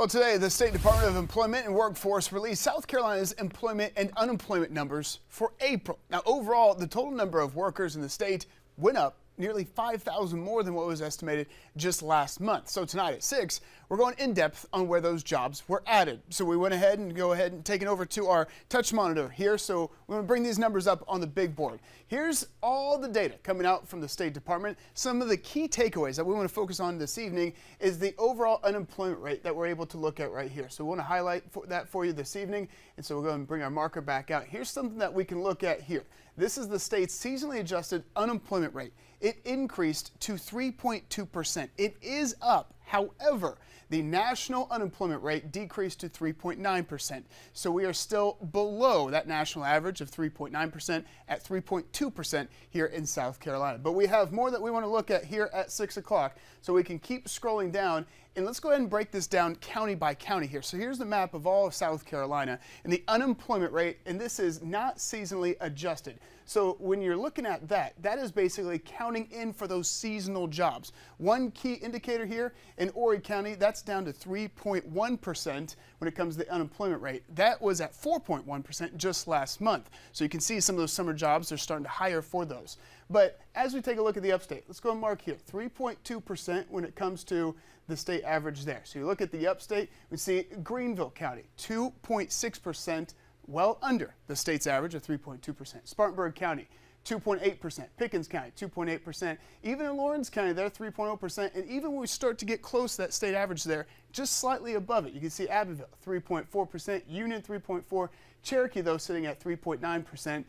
Well, today, the State Department of Employment and Workforce released South Carolina's employment and unemployment numbers for April. Now, overall, the total number of workers in the state went up nearly 5,000 more than what was estimated just last month. So tonight at 6, we're going in depth on where those jobs were added. So we went ahead and take it over to our touch monitor here. So we're going to bring these numbers up on the big board. Here's all the data coming out from the State Department. Some of the key takeaways that we want to focus on this evening is the overall unemployment rate that we're able to look at right here. So we want to highlight that for you this evening. And so we're going to bring our marker back out. Here's something that we can look at here. This is the state's seasonally adjusted unemployment rate. It increased to 3.2%. It is up. However, the national unemployment rate decreased to 3.9%. So we are still below that national average of 3.9% at 3.2% here in South Carolina. But we have more that we want to look at here at 6 o'clock. So we can keep scrolling down. And let's go ahead and break this down county by county here. So here's the map of all of South Carolina and the unemployment rate, and this is not seasonally adjusted. So when you're looking at that, that is basically counting in for those seasonal jobs. One key indicator here in Horry County, that's down to 3.1% when it comes to the unemployment rate. That was at 4.1% just last month. So you can see some of those summer jobs, they're starting to hire for those. But as we take a look at the upstate, let's go and mark here, 3.2% when it comes to the state average there. So you look at the upstate, we see Greenville County, 2.6%, well under the state's average of 3.2%. Spartanburg County, 2.8%. Pickens County, 2.8%. Even in Lawrence County, they're 3.0%. And even when we start to get close to that state average there, just slightly above it, you can see Abbeville, 3.4%. Union, 3.4%. Cherokee, though, sitting at 3.9%.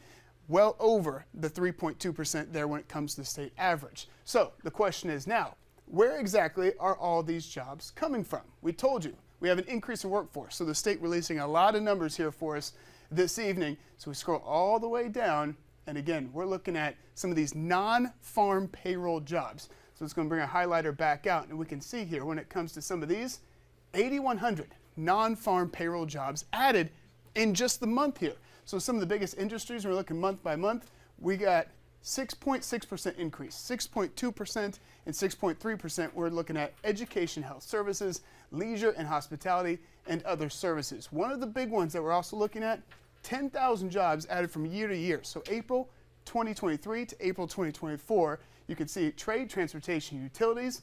Well over the 3.2% there when it comes to the state average. So the question is now, where exactly are all these jobs coming from? We told you we have an increase in workforce. So the state releasing a lot of numbers here for us this evening. So we scroll all the way down. And again, we're looking at some of these non-farm payroll jobs. So it's going to bring a highlighter back out. And we can see here when it comes to some of these, 8,100 non-farm payroll jobs added in just the month here. So some of the biggest industries, we're looking month by month, we got 6.6% increase, 6.2% and 6.3%. We're looking at education, health services, leisure and hospitality, and other services. One of the big ones that we're also looking at, 10,000 jobs added from year to year. So April 2023 to April 2024, you can see trade, transportation, utilities,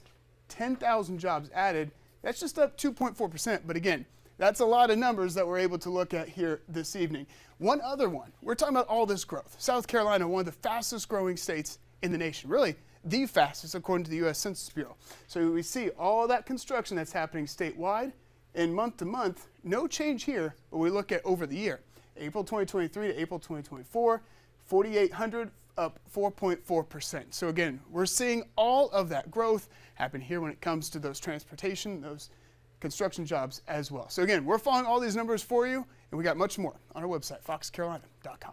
10,000 jobs added. That's just up 2.4%. But again, that's a lot of numbers that we're able to look at here this evening. One other one, we're talking about all this growth. South Carolina, one of the fastest growing states in the nation, really the fastest according to the U.S. Census Bureau. So we see all that construction that's happening statewide and month to month, no change here, but we look at over the year. April 2023 to April 2024, 4,800 up 4.4%. So again, we're seeing all of that growth happen here when it comes to those transportation, those construction jobs as well. So again, we're following all these numbers for you, and we got much more on our website, foxcarolina.com.